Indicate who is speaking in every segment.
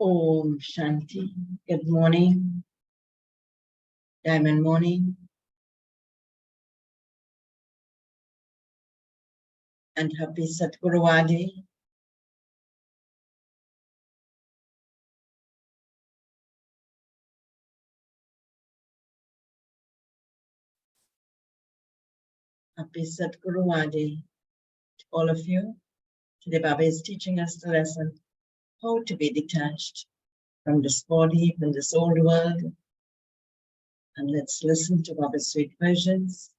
Speaker 1: Om Shanti. Good morning, Diamond Morning, and happy Satguruvadi. Happy Satguruvadi to all of you. Today Baba is teaching us the lesson, how to be detached from this body, from this old world. And let's listen to Baba's sweet versions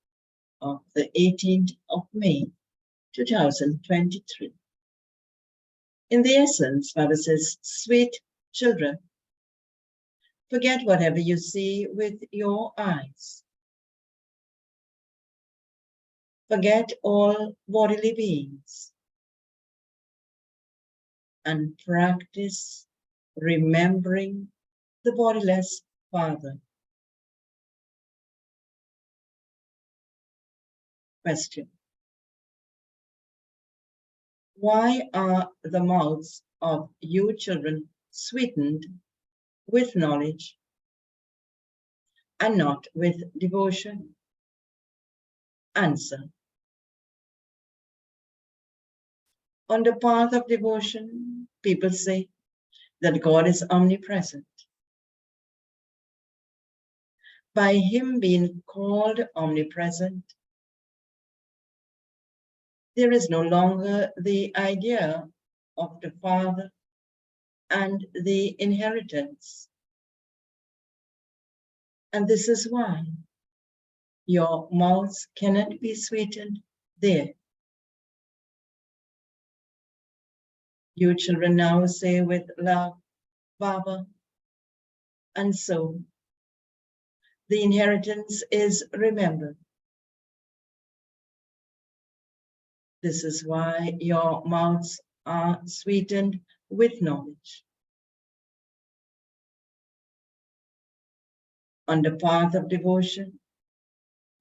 Speaker 1: of the 18th of May, 2023. In the essence, Baba says, sweet children, forget whatever you see with your eyes. Forget all bodily beings and practice remembering the bodiless Father. Question: why are the mouths of you children sweetened with knowledge and not with devotion? Answer: on the path of devotion, people say that God is omnipresent. By Him being called omnipresent, there is no longer the idea of the Father and the inheritance. And this is why your mouths cannot be sweetened there. You children now say with love, Baba, and so the inheritance is remembered. This is why your mouths are sweetened with knowledge. On the path of devotion,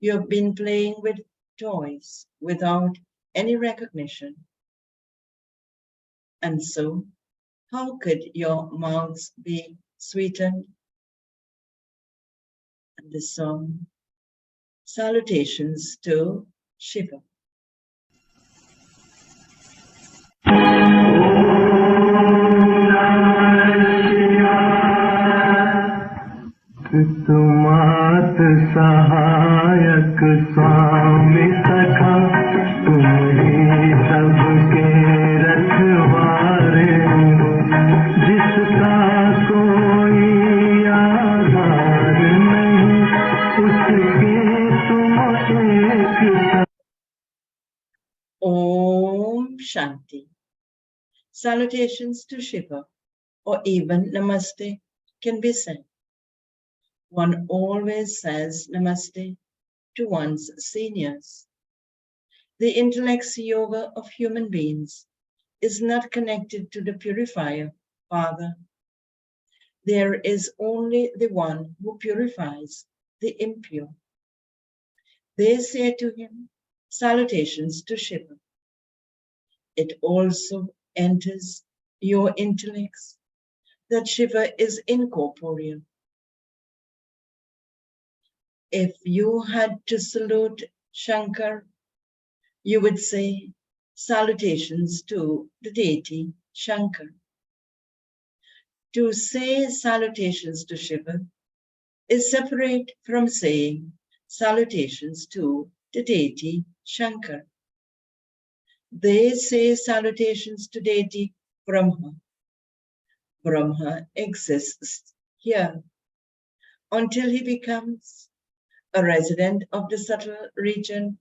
Speaker 1: you have been playing with toys without any recognition. And so, how could your mouths be sweetened? And the song, Salutations to Shiva.
Speaker 2: तुमात सहायक स्वामी सखा तुम ही सबके रखवारे हो जिसका कोई आधार नहीं उसके तुम एक
Speaker 1: Om Shanti. Salutations to Shiva or even Namaste can be said. One always says Namaste to one's seniors. The intellect's yoga of human beings is not connected to the purifier, Father. There is only the one who purifies the impure. They say to him, salutations to Shiva. It also enters your intellects that Shiva is incorporeal. If you had to salute Shankar, you would say salutations to the deity Shankar. To say salutations to Shiva is separate from saying salutations to the deity Shankar. They say salutations to deity Brahma. Brahma exists here until he becomes a resident of the subtle region.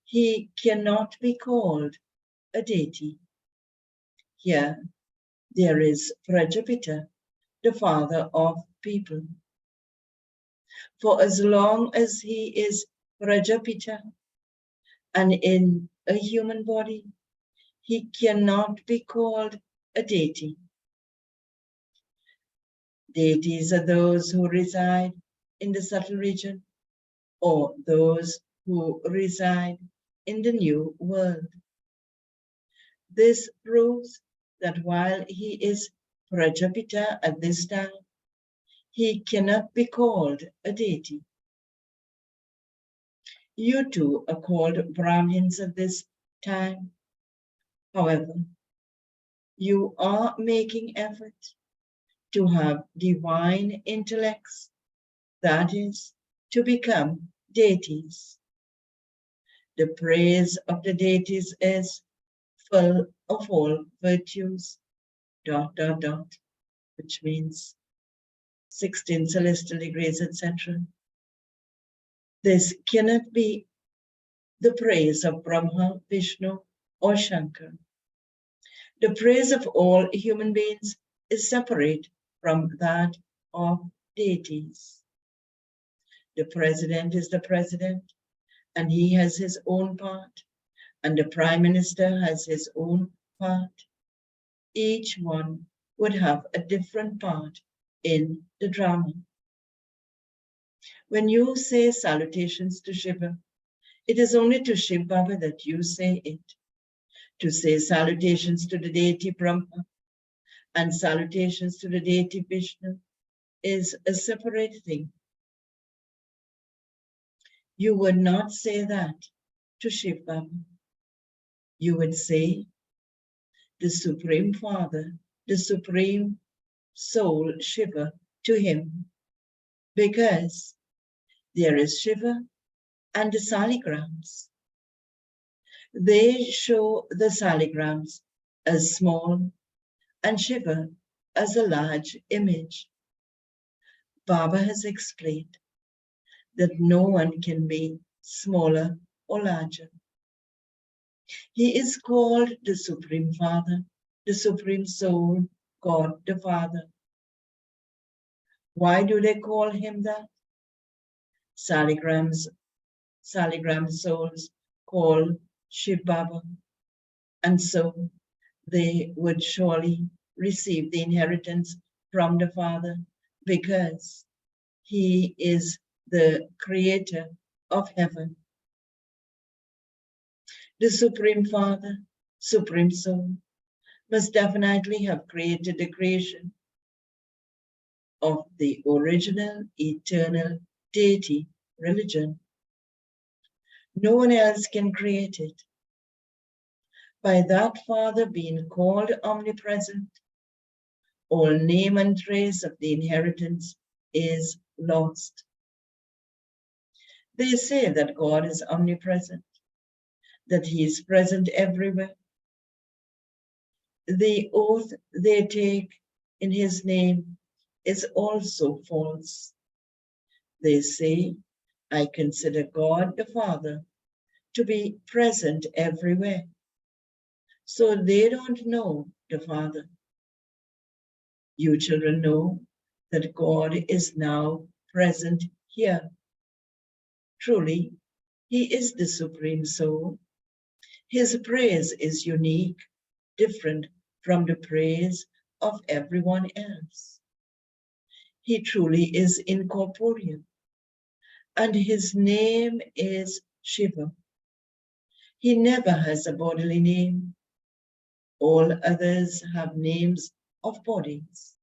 Speaker 1: He cannot be called a deity. Here, there is Prajapita, the father of people. For as long as he is Prajapita and in a human body, he cannot be called a deity. Deities are those who reside in the subtle region or those who reside in the new world. This proves that while he is Prajapita at this time, he cannot be called a deity. You two are called Brahmins at this time. However, you are making effort to have divine intellects, that is, to become deities. The praise of the deities is full of all virtues, ... which means 16 celestial degrees, etc. This cannot be the praise of Brahma, Vishnu, or Shankar. The praise of all human beings is separate from that of deities. The president is the president, and he has his own part, and the prime minister has his own part. Each one would have a different part in the drama. When you say salutations to Shiva, it is only to Shiv Baba that you say it. To say salutations to the deity Brahma and salutations to the deity Vishnu is a separate thing. You would not say that to Shiv Baba. You would say the Supreme Father, the Supreme Soul Shiva to him, because there is Shiva and the saligrams. They show the saligrams as small and Shiva as a large image. Baba has explained that no one can be smaller or larger. He is called the Supreme Father, the Supreme Soul, God the Father. Why do they call him that? Saligram souls call Shiv Baba, and so they would surely receive the inheritance from the Father, because he is the creator of heaven. The Supreme Father, Supreme Soul, must definitely have created the creation of the original eternal deity religion. No one else can create it. By that Father being called omnipresent, all name and trace of the inheritance is lost. They say that God is omnipresent, that he is present everywhere. The oath they take in his name is also false. They say, I consider God the Father to be present everywhere. So they don't know the Father. You children know that God is now present here. Truly, he is the Supreme Soul. His praise is unique, different from the praise of everyone else. He truly is incorporeal, and his name is Shiva. He never has a bodily name. All others have names of bodies.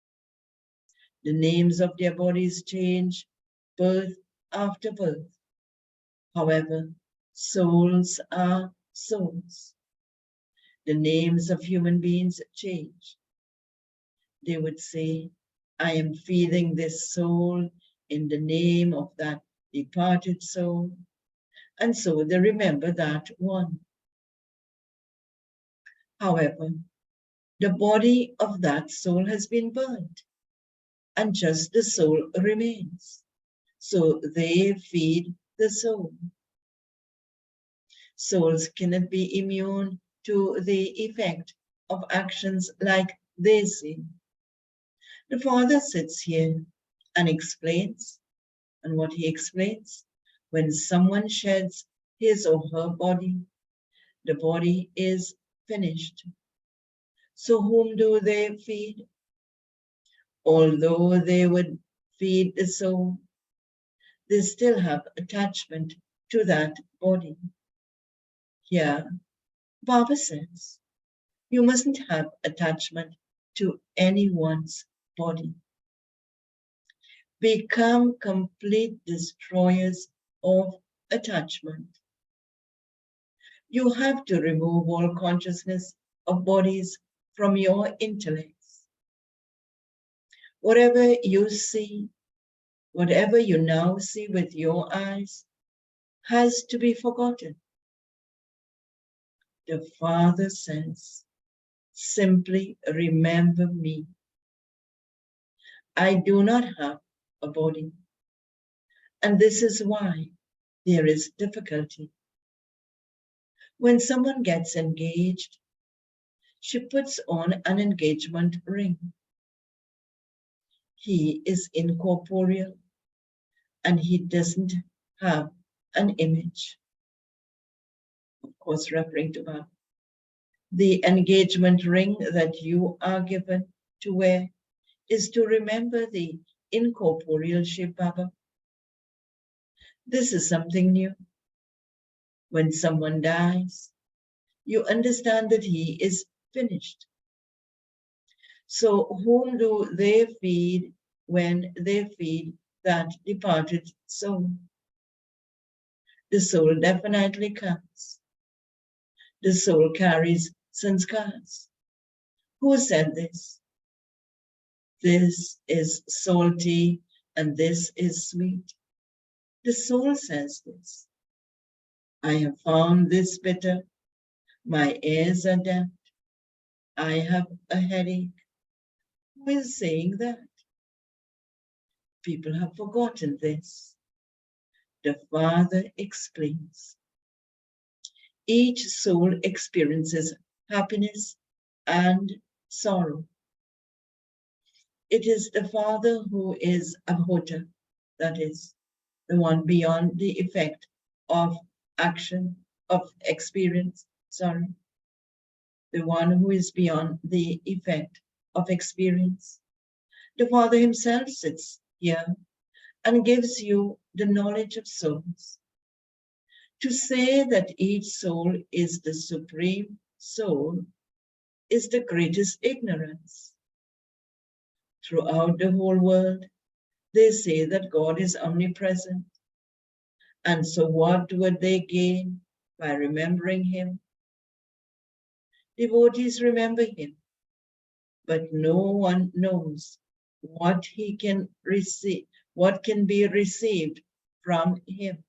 Speaker 1: The names of their bodies change birth after birth. However, souls are souls. The names of human beings change. They would say, I am feeding this soul in the name of that departed soul. And so they remember that one. However, the body of that soul has been burnt, and just the soul remains. So they feed the soul. Souls cannot be immune to the effect of actions like they see. The Father sits here and explains, and what he explains, when someone sheds his or her body, the body is finished. So whom do they feed? Although they would feed the soul, they still have attachment to that body. Here, Baba says, you mustn't have attachment to anyone's body. Become complete destroyers of attachment. You have to remove all consciousness of bodies from your intellects. Whatever you see, whatever you now see with your eyes, has to be forgotten. The Father says, simply remember me. I do not have a body, and this is why there is difficulty. When someone gets engaged, she puts on an engagement ring. He is incorporeal, and he doesn't have an image. Of course, referring to Baba. The engagement ring that you are given to wear is to remember the incorporeal Shiv Baba. This is something new. When someone dies, you understand that he is finished. So whom do they feed when they feed that departed soul? The soul definitely comes. The soul carries sanskars. Who said this? This is salty and this is sweet. The soul says this. I have found this bitter. My ears are deaf. I have a headache. Who is saying that? People have forgotten this. The Father explains. Each soul experiences happiness and sorrow. It is the Father who is Abhota, that is, the one beyond the effect of action, of experience, the one who is beyond the effect of experience. The Father himself sits here and gives you the knowledge of souls. To say that each soul is the supreme soul is the greatest ignorance. Throughout the whole world, they say that God is omnipresent. And so what would they gain by remembering him? Devotees remember him, but no one knows what he can receive, what can be received from him.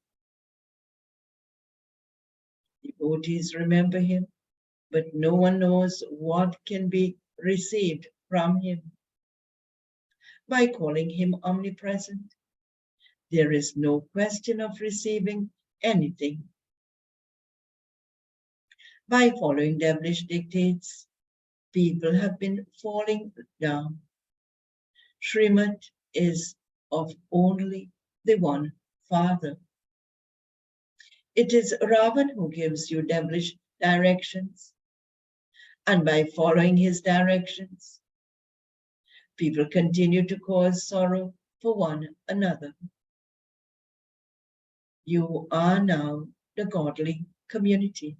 Speaker 1: Devotees remember him, but no one knows what can be received from him. By calling him omnipresent, there is no question of receiving anything. By following devilish dictates, people have been falling down. Srimad is of only the one Father. It is Ravan who gives you devilish directions, and by following his directions, people continue to cause sorrow for one another. You are now the godly community.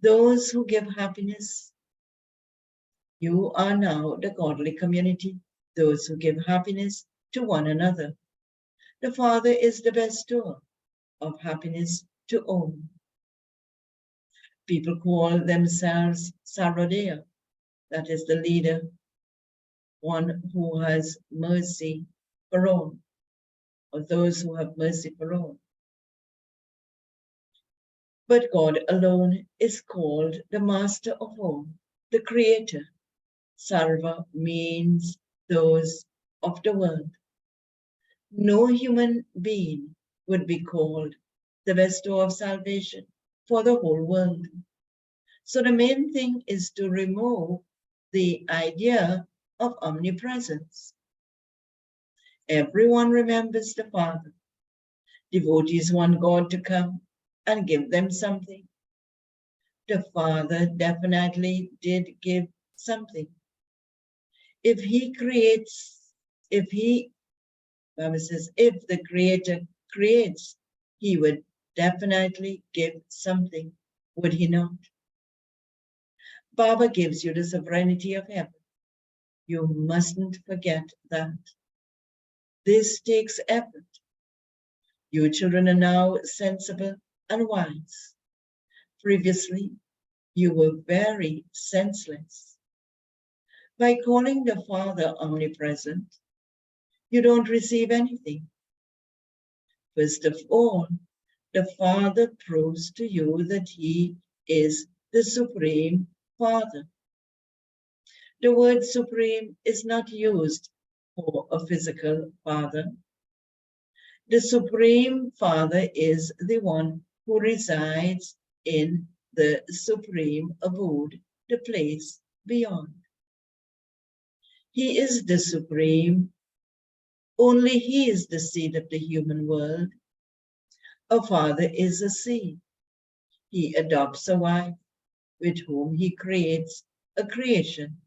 Speaker 1: Those who give happiness, you are now the godly community. Those who give happiness to one another. The Father is the bestower of happiness to all. People call themselves Sarodaya, that is the leader, one who has mercy for all, or those who have mercy for all. But God alone is called the Master of all, the Creator. Sarva means those of the world. No human being would be called the bestower of salvation for the whole world. So the main thing is to remove the idea of omnipresence. Everyone remembers the Father. Devotees want God to come and give them something. The Father definitely did give something. If he creates, Bible says, if the Creator creates, he would definitely give something, would he not? Baba gives you the sovereignty of heaven. You mustn't forget that. This takes effort. You children are now sensible and wise. Previously, you were very senseless. By calling the Father omnipresent, you don't receive anything. First of all, the Father proves to you that He is the Supreme Father. The word supreme is not used for a physical father. The Supreme Father is the one who resides in the supreme abode, the place beyond. He is the supreme. Only He is the seed of the human world. A father is a seed. He adopts a wife with whom he creates a creation.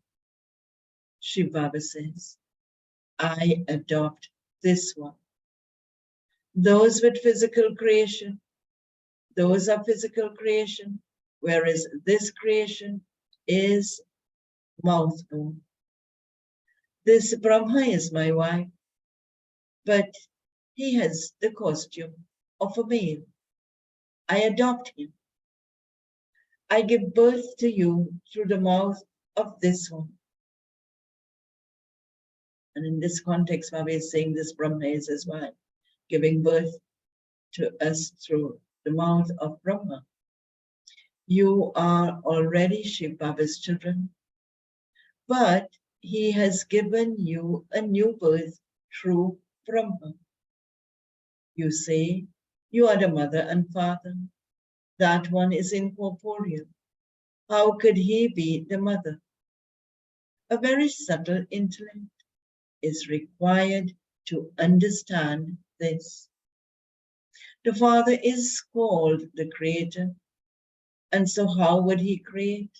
Speaker 1: Shiv Baba says, I adopt this one. Those with physical creation, those are physical creation, whereas this creation is mouth-born. This Brahma is my wife, but he has the costume of a male. I adopt him. I give birth to you through the mouth of this one. And in this context, Baba is saying this Brahma is his wife, giving birth to us through the mouth of Brahma. You are already Shiv Baba's children, but he has given you a new birth through Brahma. You say you are the mother and father. That one is incorporeal. How could he be the mother? A very subtle intellect is required to understand this. The Father is called the Creator, and so how would he create?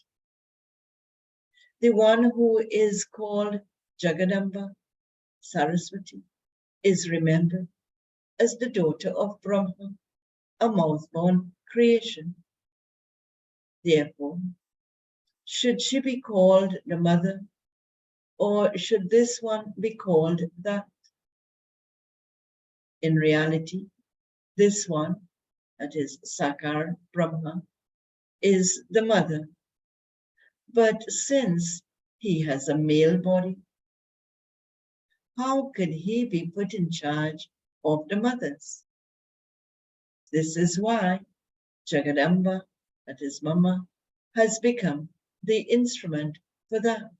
Speaker 1: The one who is called Jagadamba, Saraswati, is remembered as the daughter of Brahma, a mouth-born creation. Therefore, should she be called the mother, or should this one be called that? In reality, this one, that is Sakar Brahma, is the mother. But since he has a male body, how could he be put in charge of the mothers? This is why Jagadamba, that is Mama, has become the instrument for that.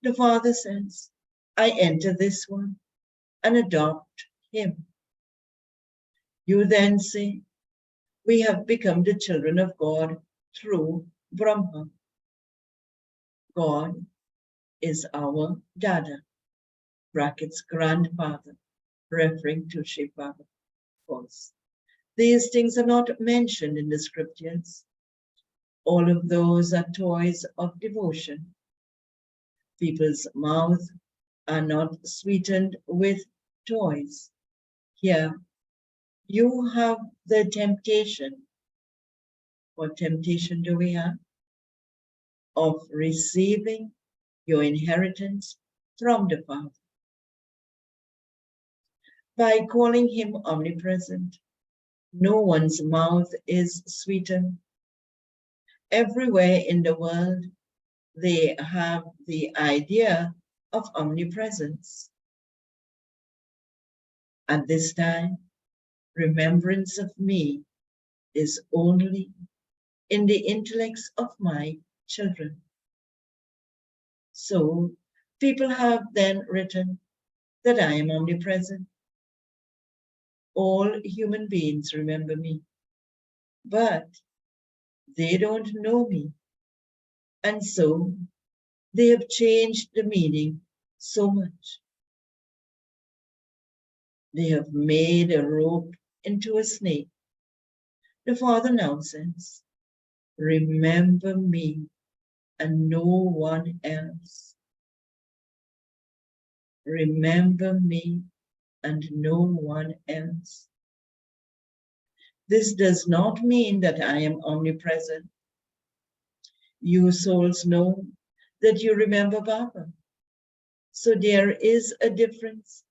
Speaker 1: The Father says, I enter this one and adopt him. You then say, we have become the children of God through Brahma. God is our Dada, brackets grandfather, referring to Shiv Baba, of course. These things are not mentioned in the scriptures. All of those are toys of devotion. People's mouths are not sweetened with toys. Here, you have the temptation. What temptation do we have? Of receiving your inheritance from the Father. By calling him omnipresent, no one's mouth is sweetened. Everywhere in the world, they have the idea of omnipresence. At this time, remembrance of me is only in the intellects of my children. So people have then written that I am omnipresent. All human beings remember me, but they don't know me. And so they have changed the meaning so much. They have made a rope into a snake. The Father now says, remember me and no one else. Remember me and no one else. This does not mean that I am omnipresent. You souls know that you remember Baba. So there is a difference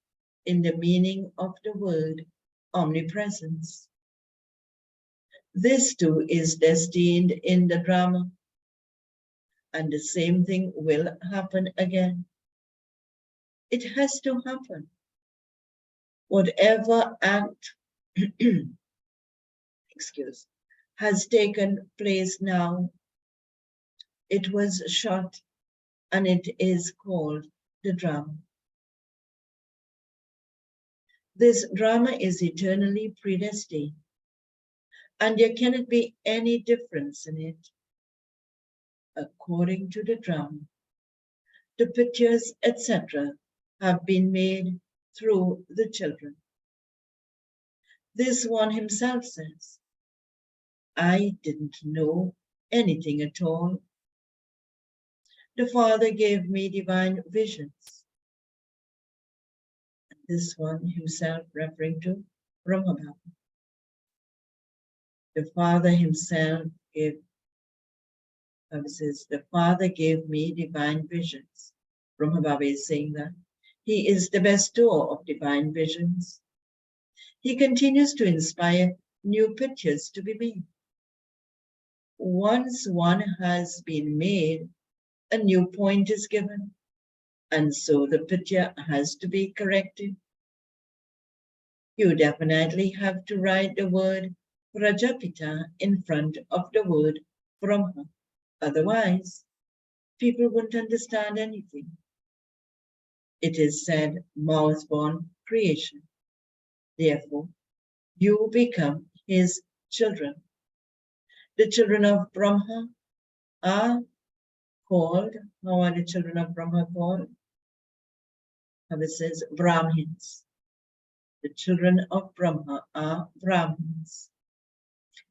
Speaker 1: in the meaning of the word omnipresence. This too is destined in the drama, and the same thing will happen again. It has to happen. Whatever act has taken place now, it was shot and it is called the drama. This drama is eternally predestined, and there cannot be any difference in it. According to the drama, the pictures, etc., have been made through the children. This one himself says, I didn't know anything at all. The Father gave me divine visions. This one himself referring to Brahma Baba. The Father himself gave, says, the Father gave me divine visions. Brahma Baba is saying that. He is the bestower of divine visions. He continues to inspire new pictures to be made. Once one has been made, a new point is given, and so the picture has to be corrected. You definitely have to write the word Prajapita in front of the word Brahma. Otherwise, people won't understand anything. It is said, mouth-born creation. Therefore, you become his children. The children of Brahma are called, how are the children of Brahma called? How it says, Brahmins. The children of Brahma are Brahmins.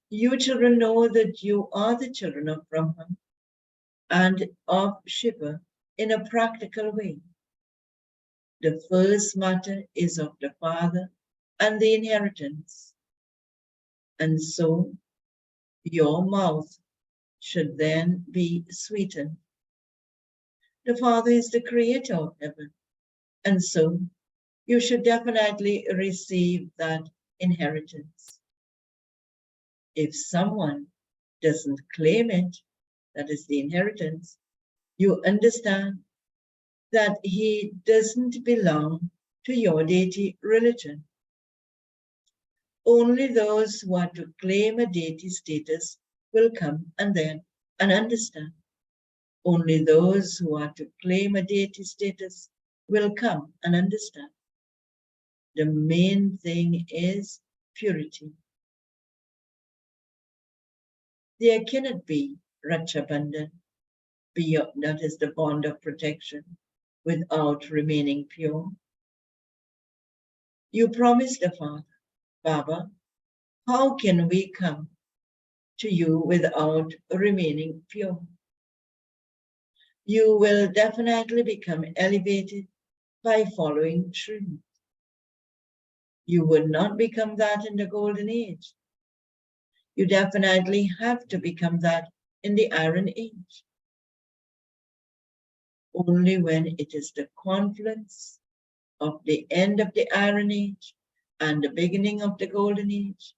Speaker 1: You children know that you are the children of Brahma and of Shiva in a practical way. The first matter is of the Father and the inheritance. And so your mouth should then be sweetened. The Father is the creator of heaven, and so you should definitely receive that inheritance. If someone doesn't claim it, that is the inheritance, you understand that he doesn't belong to your deity religion. Only those who are to claim a deity status will come and understand. Only those who are to claim a deity status will come and understand. The main thing is purity. There cannot be Rakshabandhan, that is the bond of protection, without remaining pure. You promised the Father, Baba, how can we come to you without remaining pure? You will definitely become elevated by following truth. You would not become that in the golden age. You definitely have to become that in the iron age. Only when it is the confluence of the end of the iron age and the beginning of the golden age,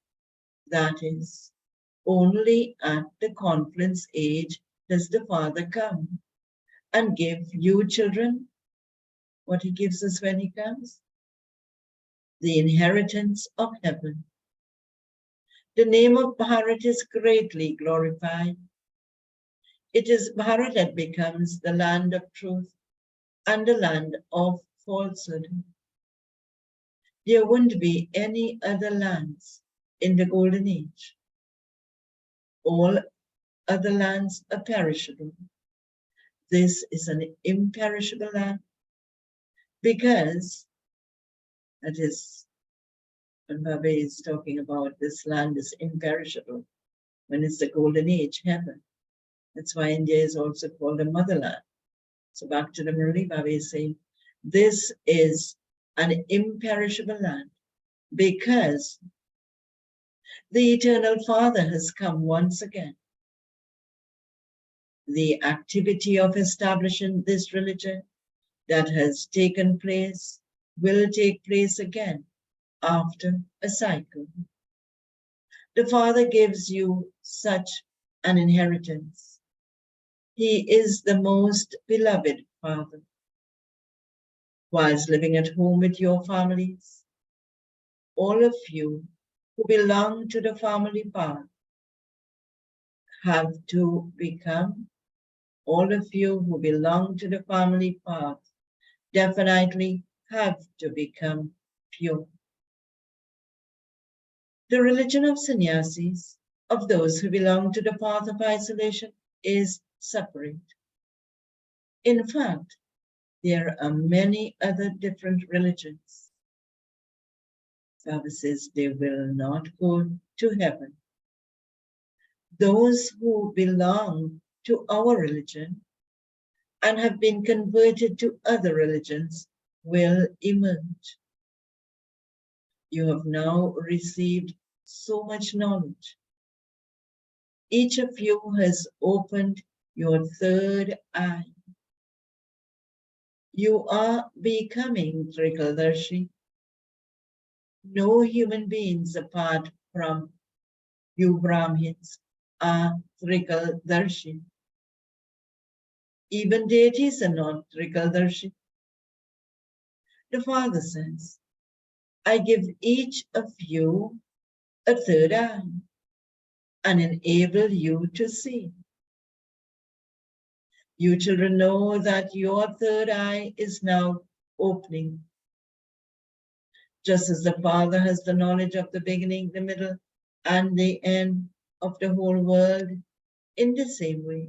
Speaker 1: that is, only at the confluence age does the Father come and give you children what he gives us when he comes, the inheritance of heaven. The name of Bharat is greatly glorified. It is Bharat that becomes the land of truth and the land of falsehood. There won't be any other lands in the golden age. All other lands are perishable. This is an imperishable land because that is when Baba is talking about this land is imperishable when it's the golden age, heaven. That's why India is also called a motherland. So back to the Murli, Baba is saying, this is an imperishable land because the eternal Father has come once again. the activity of establishing this religion that has taken place will take place again after a cycle. The Father gives you such an inheritance. He is the most beloved Father. Whilst living at home with your families, all of you who belong to the family path have to become, all of you who belong to the family path definitely have to become pure. The religion of sannyasis, of those who belong to the path of isolation, is separate. In fact, there are many other different religions. Baba says they will not go to heaven. Those who belong to our religion and have been converted to other religions will emerge. You have now received so much knowledge. Each of you has opened your third eye. You are becoming Trikaldarshi. No human beings apart from you Brahmins are Trikaldarshi. Even deities are not Trikaldarshi. The Father says, I give each of you a third eye and enable you to see. You children know that your third eye is now opening. Just as the Father has the knowledge of the beginning, the middle, and the end of the whole world, in the same way,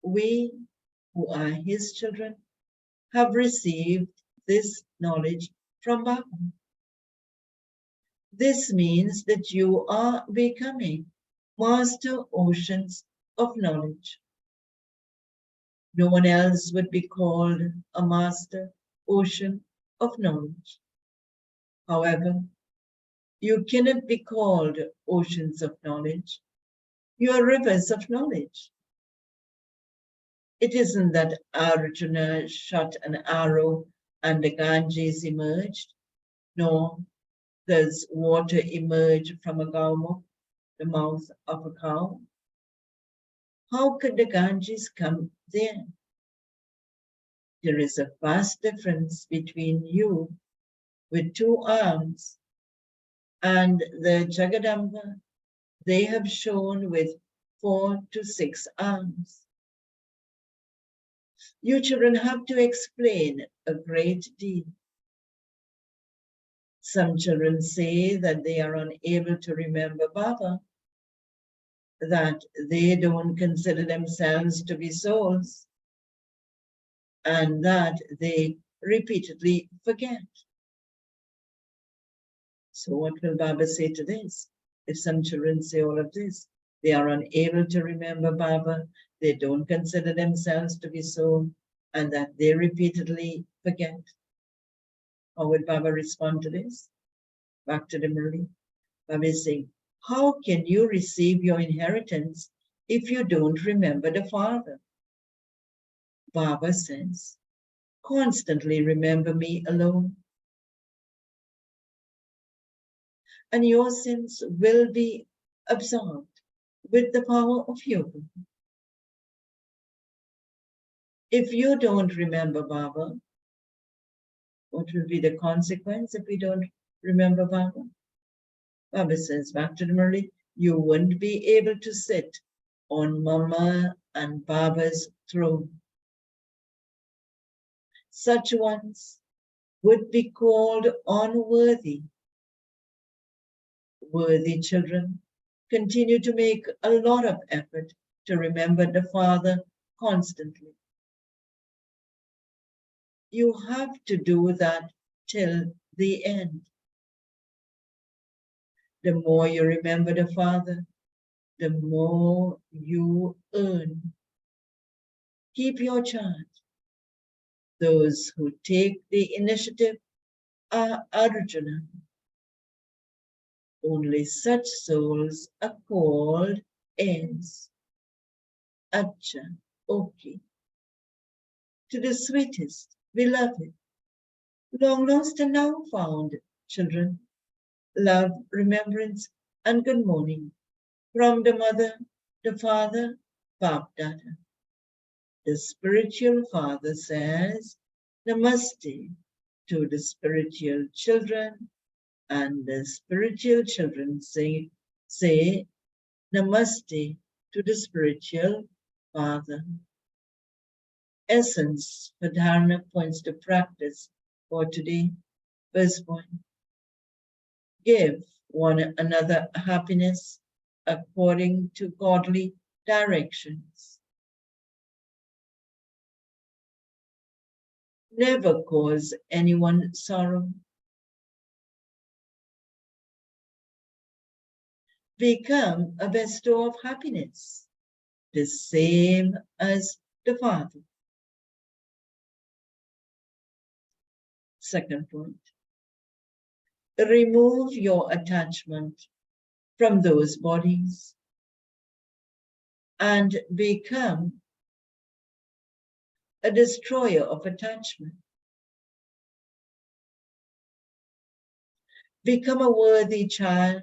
Speaker 1: we who are His children have received this knowledge from Baba. This means that you are becoming master oceans of knowledge. No one else would be called a master ocean of knowledge. However, you cannot be called oceans of knowledge. You are rivers of knowledge. It isn't that Arjuna shot an arrow and the Ganges emerged. No, does water emerge from a gaumak, the mouth of a cow? How could the Ganges come there? There is a vast difference between you with 2 arms and the Jagadamba they have shown with 4 to 6 arms. You children have to explain a great deal. Some children say that they are unable to remember Baba, that they don't consider themselves to be souls, and that they repeatedly forget. So what will Baba say to this? If some children say all of this, they are unable to remember Baba, they don't consider themselves to be soul, and that they repeatedly forget. How would Baba respond to this? Back to the Murli. Baba is saying, how can you receive your inheritance if you don't remember the Father? Baba says, constantly remember me alone, and your sins will be absorbed with the power of yoga. If you don't remember Baba, what will be the consequence if we don't remember Baba? Baba says, back to the Murli, you wouldn't be able to sit on Mama and Baba's throne. Such ones would be called unworthy. Worthy children continue to make a lot of effort to remember the Father constantly. You have to do that till the end. The more you remember the Father, the more you earn. Keep your charge. Those who take the initiative are Arjuna. Only such souls are called heirs. Acha, okay. To the sweetest, beloved, long lost and now found children, love, remembrance, and good morning from the mother, the father, Bap Dada. The spiritual father says, Namaste to the spiritual children, and the spiritual children say Namaste to the spiritual father. Essence for dharana points to practice for today. First point, give one another happiness according to godly directions. Never cause anyone sorrow. Become a bestower of happiness, the same as the Father. Second point, remove your attachment from those bodies and become a destroyer of attachment. Become a worthy child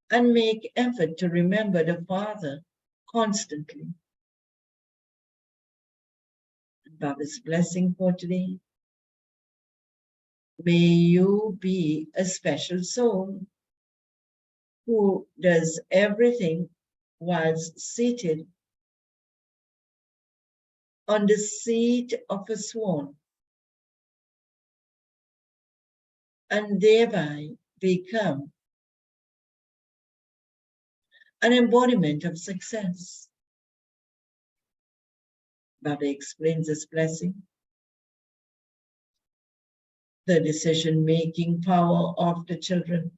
Speaker 1: and make effort to remember the Father constantly. Baba's blessing for today. May you be a special soul who does everything whilst seated on the seat of a swan, and thereby become an embodiment of success. Baba explains this blessing. The decision-making power of the children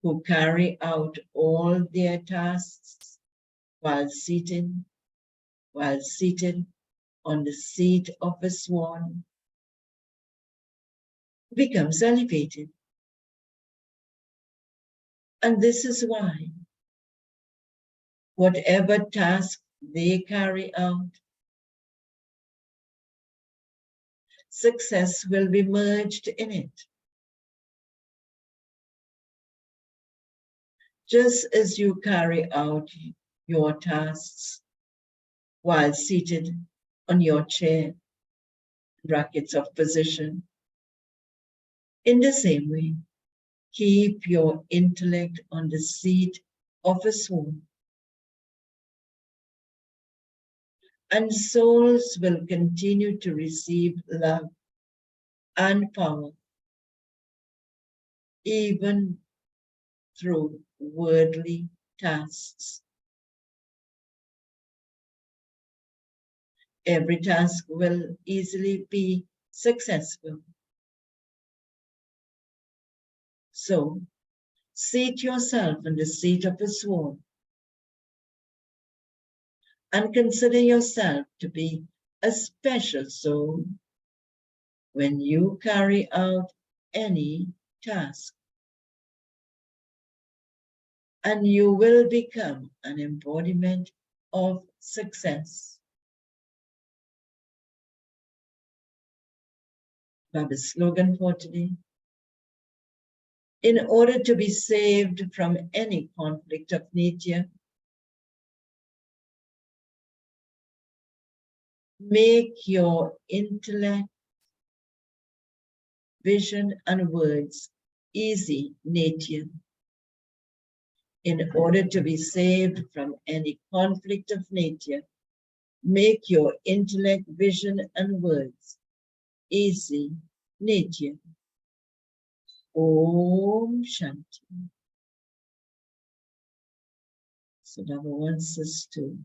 Speaker 1: who carry out all their tasks while seated on the seat of a swan becomes elevated. And this is why whatever task they carry out, success will be merged in it. Just as you carry out your tasks while seated on your chair, brackets of position, in the same way, keep your intellect on the seat of a swan, and souls will continue to receive love and power, even through worldly tasks. Every task will easily be successful. So, seat yourself on the seat of a swan and consider yourself to be a special soul when you carry out any task. And you will become an embodiment of success. Baba's slogan for today. In order to be saved from any conflict of nature, make your intellect, vision, and words easy nature. In order to be saved from any conflict of nature, make your intellect, vision, and words easy nature. Om Shanti. So Baba wants us to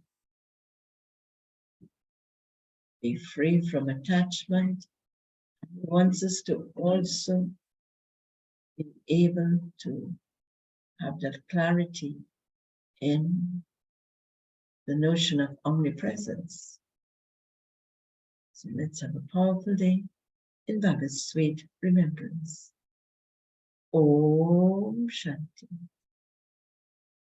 Speaker 1: be free from attachment. He wants us to also be able to have that clarity in the notion of omnipresence. So let's have a powerful day in Baba's sweet remembrance. Om Shanti.